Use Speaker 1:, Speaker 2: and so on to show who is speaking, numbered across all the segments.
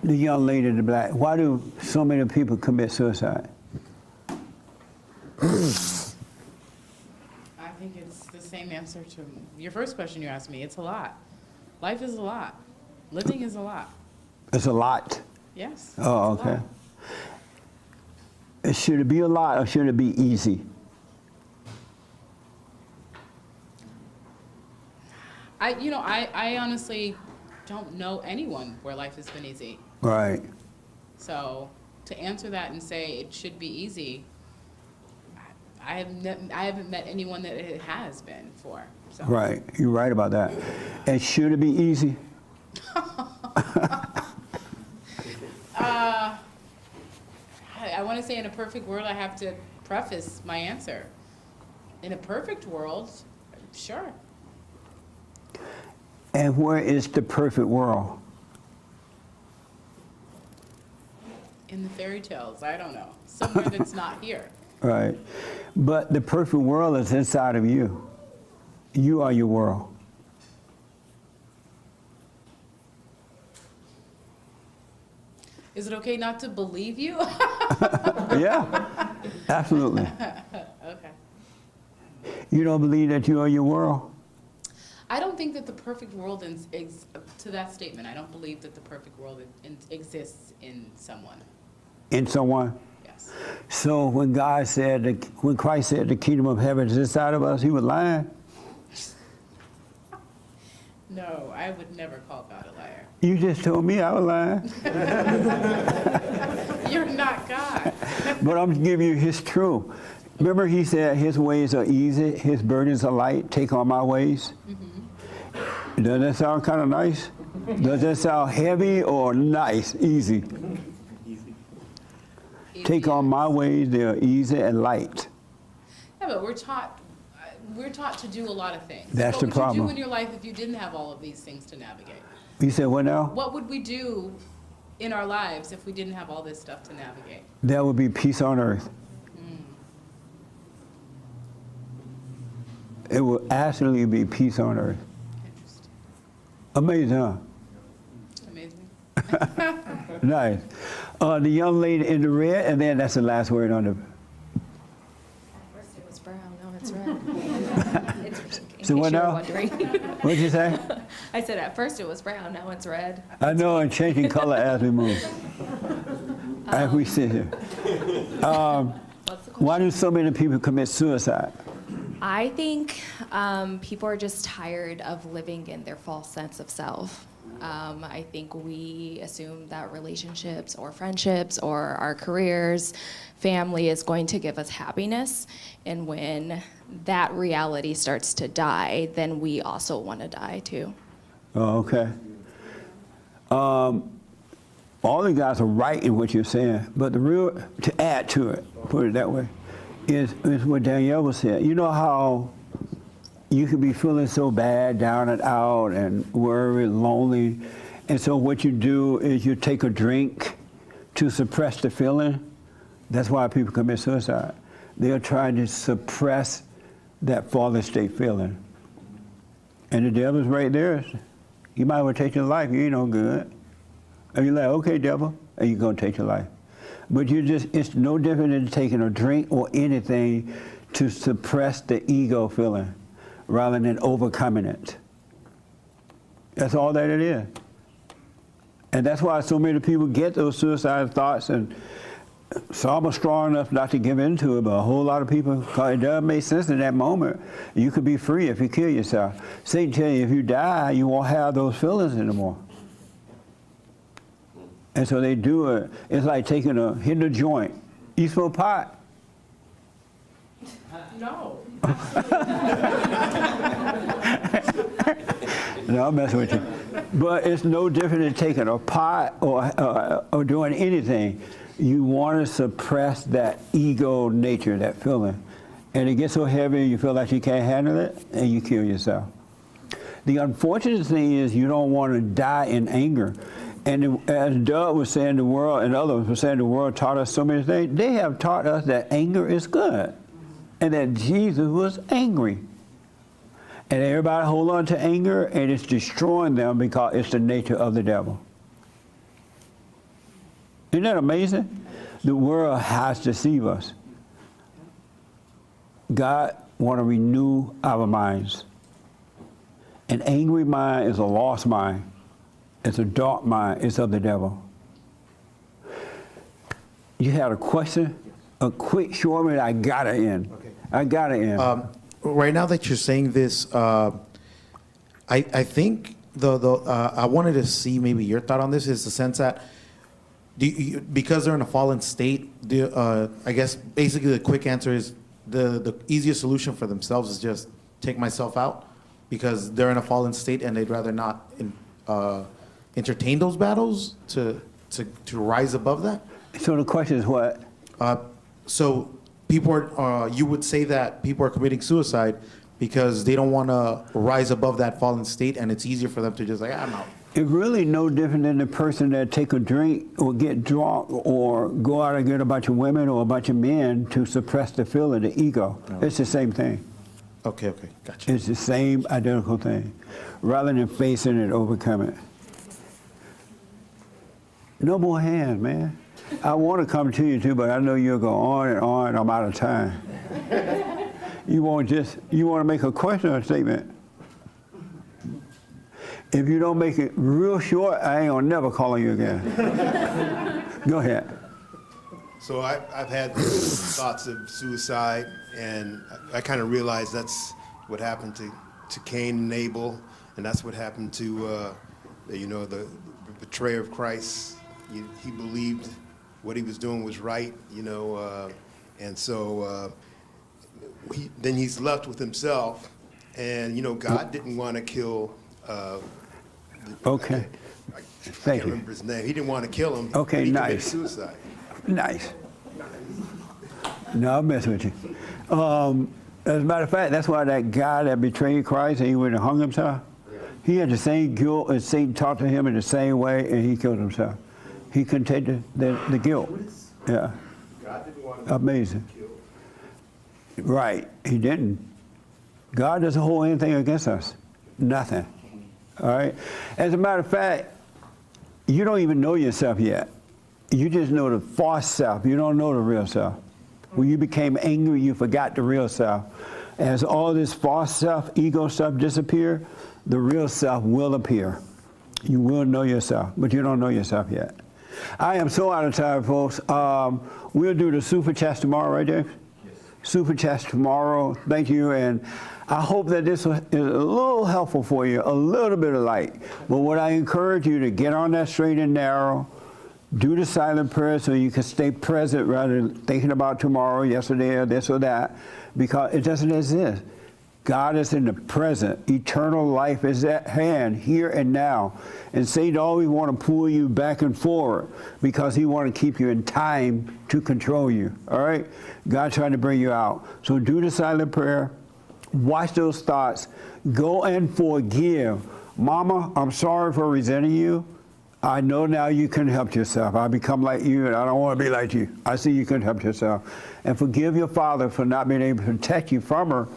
Speaker 1: the young lady in the black, why do so many people commit suicide?
Speaker 2: I think it's the same answer to your first question you asked me. It's a lot. Life is a lot. Living is a lot.
Speaker 1: It's a lot.
Speaker 2: Yes.
Speaker 1: Oh,
Speaker 2: it's a
Speaker 1: okay.
Speaker 2: lot.
Speaker 1: Should it be a lot or should it be easy?
Speaker 2: I honestly don't know anyone where life has been easy.
Speaker 1: Right.
Speaker 2: So to answer that and say it should be easy, I haven't met anyone that it has been for. So.
Speaker 1: Right. You're right about that. And should it be easy?
Speaker 2: I want to say in a perfect world, I have to preface my answer. In a perfect world, sure.
Speaker 1: And where is the perfect world?
Speaker 2: In the fairy tales, I don't know. Somewhere that's not here.
Speaker 1: Right. But the perfect world is inside of you. You are your world.
Speaker 2: Is it okay not to believe you?
Speaker 1: Yeah, absolutely.
Speaker 2: Okay.
Speaker 1: You don't believe that you are your world?
Speaker 2: I don't think that the perfect world to that statement, I don't believe that the perfect world exists in someone.
Speaker 1: In someone?
Speaker 2: Yes.
Speaker 1: So when God said, when Christ said the kingdom of heaven is inside of us, he was lying?
Speaker 2: No, I would never call God a liar.
Speaker 1: You just told me I was lying.
Speaker 2: You're not God.
Speaker 1: But I'm giving you his truth. Remember he said his ways are easy, his burdens are light, take on my ways? Mm-hmm. Does that sound kind of nice? Does that sound heavy or nice, easy?
Speaker 3: Easy.
Speaker 1: Take on my ways, they are easy and light.
Speaker 2: Yeah, but we're taught to do a lot of things.
Speaker 1: That's the
Speaker 2: What would
Speaker 1: problem.
Speaker 2: you do in your life if you didn't have all of these things to navigate?
Speaker 1: You said what now?
Speaker 2: What would we do in our lives if we didn't have all this stuff to navigate?
Speaker 1: There would be peace on earth. It will absolutely be peace on earth.
Speaker 2: Interesting.
Speaker 1: Amazing, huh?
Speaker 2: Amazing.
Speaker 1: Nice. The young lady in the red, and then that's the last word on the.
Speaker 4: At first it was brown, now it's red. It's, in
Speaker 1: So
Speaker 4: case
Speaker 1: what
Speaker 4: you were
Speaker 1: now?
Speaker 4: wondering.
Speaker 1: What'd you say?
Speaker 4: I said at first it was brown, now it's red.
Speaker 1: I know, and changing color as we move. As we sit here.
Speaker 4: What's the question?
Speaker 1: Why do so many people commit suicide?
Speaker 4: I think people are just tired of living in their false sense of self. I think we assume that relationships or friendships or our careers, family is going to give us happiness. And when that reality starts to die, then we also want to die too.
Speaker 1: Oh, okay. All you guys are right in what you're saying, but the real, to add to it, put it that way, is what Danielle was saying. You know how you could be feeling so bad, down and out, and worried, lonely, and so what you do is you take a drink to suppress the feeling. That's why people commit suicide. They're trying to suppress that fallen state feeling. And the devil's right there. You might as well take your life. You ain't no good. And you're like, okay, devil, and you're going to take your life. But it's no different than taking a drink or anything to suppress the ego feeling rather than overcoming it. That's all that it is. And that's why so many people get those suicidal thoughts, and some are strong enough not to give into it, but a whole lot of people, because it doesn't make sense in that moment. You could be free if you kill yourself. Satan tell you if you die, you won't have those feelings anymore. And so they do it. It's like hitting a joint. You smoke pot?
Speaker 2: No.
Speaker 1: No, I'm messing with you. But it's no different than taking a pot or doing anything. You want to suppress that ego nature, that feeling. And it gets so heavy you feel like you can't handle it, and you kill yourself. The unfortunate thing is you don't want to die in anger. And as Doug was saying, the world, and others were saying, the world taught us so many things. They have taught us that anger is good, and that Jesus was angry. And everybody hold on to anger, and it's destroying them because it's the nature of the devil. Isn't that amazing? The world has deceived us. God want to renew our minds. An angry mind is a lost mind. It's a dark mind. It's of the devil. You had a question? A quick, short one. I got it in.
Speaker 3: Okay.
Speaker 1: I got it in.
Speaker 3: Right now that you're saying this, I think I wanted to see maybe your thought on this is the sense that because they're in a fallen state, I guess basically the quick answer is the easiest solution for themselves is just take myself out because they're in a fallen state and they'd rather not entertain those battles to rise above that.
Speaker 1: So the question is what?
Speaker 3: So people are, you would say that people are committing suicide because they don't want to rise above that fallen state, and it's easier for them to just like, I'm out.
Speaker 1: It's really no different than the person that take a drink or get drunk or go out and get a bunch of women or a bunch of men to suppress the feeling, the ego.
Speaker 3: No.
Speaker 1: It's the same thing.
Speaker 3: Okay, gotcha.
Speaker 1: It's the same identical thing. Rather than facing it, overcome it. No more hands, man. I want to come to you too, but I know you'll go on and on. I'm out of time. You want to make a question or a statement? If you don't make it real short, I ain't gonna never call on you again. Go ahead.
Speaker 5: So I've had thoughts of suicide, and I kind of realized that's what happened to Cain and Abel, and that's what happened to the betrayer of Christ. He believed what he was doing was right, and so then he's left with himself, and God didn't want to kill.
Speaker 1: Okay.
Speaker 5: I
Speaker 1: Thank
Speaker 5: can't
Speaker 1: you.
Speaker 5: remember his name. He didn't want to kill him.
Speaker 1: Okay,
Speaker 5: but he committed
Speaker 1: nice.
Speaker 5: suicide.
Speaker 1: Nice. No, I'm messing with you. As a matter of fact, that's why that guy that betrayed Christ and he went and hung himself, he had the same guilt as Satan talked to him in the same way, and he killed himself. He couldn't take the guilt. Yeah.
Speaker 5: God didn't want him
Speaker 1: Amazing.
Speaker 5: killed.
Speaker 1: Right. He didn't. God doesn't hold anything against us. Nothing. All right? As a matter of fact, you don't even know yourself yet. You just know the false self. You don't know the real self. When you became angry, you forgot the real self. As all this false self, ego stuff disappear, the real self will appear. You will know yourself, but you don't know yourself yet. I am so out of time, folks. We'll do the super chat tomorrow, right, Dave? Yes. Super chat tomorrow. Thank you, and I hope that this is a little helpful for you, a little bit of light. But what I encourage you to get on that straight and narrow, do the silent prayer so you can stay present rather than thinking about tomorrow, yesterday, or this or that, because it doesn't exist. God is in the present. Eternal life is at hand, here and now. And Satan always want to pull you back and forward because he want to keep you in time to control you, all right? God's trying to bring you out. So do the silent prayer. Watch those thoughts. Go and forgive. Mama, I'm sorry for resenting you. I know now you couldn't help yourself. I become like you, and I don't want to be like you. I see you couldn't help yourself. And forgive your father for not being able to protect you from her.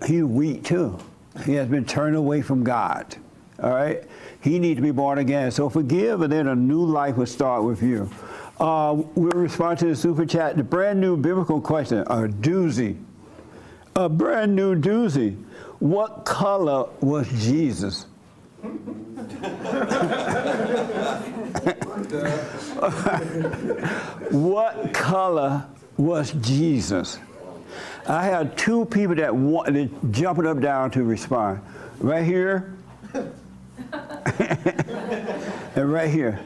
Speaker 1: He's weak too. He has been turned away from God. All right? He needs to be born again. So forgive, and then a new life will start with you. We'll respond to the super chat. The brand new biblical question, a doozy. A brand new doozy. What color was Jesus? What color was Jesus? I had two people that wanted jumping up down to respond. Right here and right here.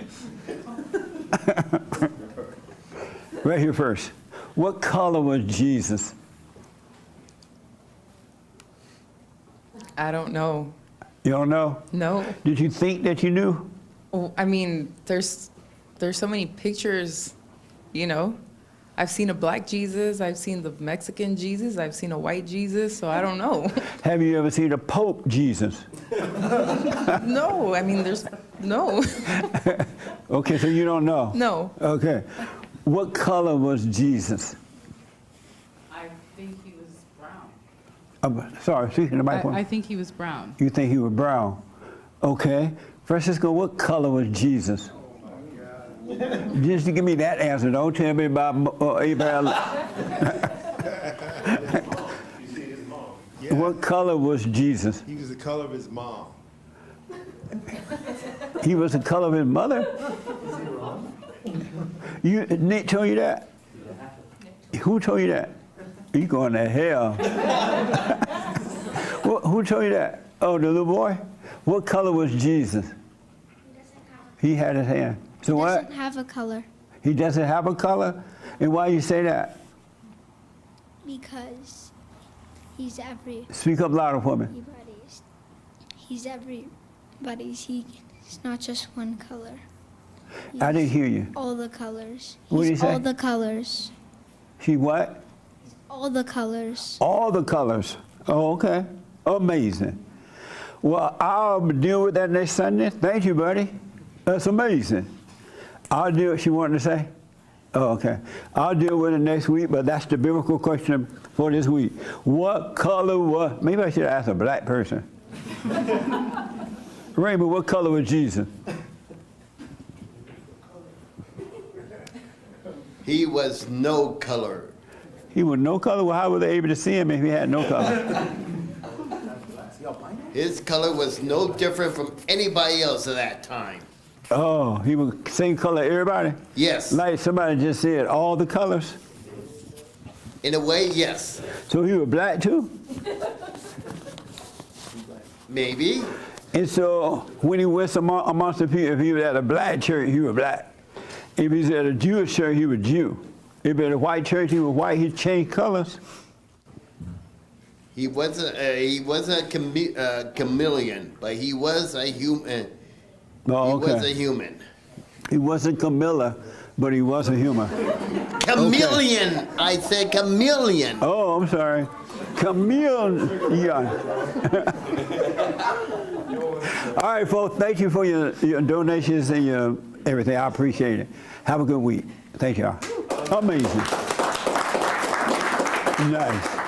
Speaker 1: Right here first. What color was Jesus?
Speaker 6: I don't know.
Speaker 1: You don't know?
Speaker 6: No.
Speaker 1: Did you think that you knew?
Speaker 6: Oh, I mean, there's so many pictures, I've seen a black Jesus, I've seen the Mexican Jesus, I've seen a white Jesus, so I don't know.
Speaker 1: Have you ever seen a Pope Jesus?
Speaker 6: No, I mean, no.
Speaker 1: Okay, so you don't know?
Speaker 6: No.
Speaker 1: Okay. What color was Jesus?
Speaker 2: I think he was brown.
Speaker 1: Sorry, speaking to the microphone.
Speaker 2: I think he was brown.
Speaker 1: You think he was brown? Okay. Francisco, what color was Jesus? Just to give me that answer. Don't tell me about Abraham. What color was Jesus?
Speaker 5: He was the color of his mom.
Speaker 1: He was the color of his mother? Nick told you that? Who told you that? You going to hell. Who told you that? Oh, the little boy? What color was Jesus? He had his hand. So
Speaker 7: He
Speaker 1: what?
Speaker 7: doesn't have a color
Speaker 1: He doesn't have a color? And why you say that?
Speaker 7: because he's everybody's.
Speaker 1: Speak up louder for me.
Speaker 7: He's everybody's. He's not just one color.
Speaker 1: I didn't hear you.
Speaker 7: All the colors.
Speaker 1: What did
Speaker 7: He's
Speaker 1: you say?
Speaker 7: all the colors.
Speaker 1: He what?
Speaker 7: All the colors.
Speaker 1: All the colors. Oh, okay. Amazing. Well, I'll deal with that next Sunday. Thank you, buddy. That's amazing. I'll deal with what you wanted to say? Oh, okay. I'll deal with it next week, but that's the biblical question for this week. What color was, maybe I should ask a black person. Raymond, what color was Jesus?
Speaker 8: He was no color.
Speaker 1: He was no color. Well, how were they able to see him if he had no color?
Speaker 8: His color was no different from anybody else at that time.
Speaker 1: Oh, he was same color everybody?
Speaker 8: Yes.
Speaker 1: Like somebody just said, all the colors?
Speaker 8: In a way, yes.
Speaker 1: So he was black too?
Speaker 8: Maybe.
Speaker 1: And so when he went amongst the people, if he was at a black church, he was black. If he was at a Jewish church, he was Jew. If he was at a white church, he was white. He changed colors.
Speaker 8: He wasn't a chameleon, but he was a human.
Speaker 1: Oh,
Speaker 8: He was a
Speaker 1: okay.
Speaker 8: human.
Speaker 1: He wasn't Camilla, but he was a human.
Speaker 8: Chameleon! I said chameleon.
Speaker 1: Oh, I'm sorry. Chameleon. All right, folks, thank you for your donations and your everything. I appreciate it. Have a good week. Thank y'all. Amazing. Nice.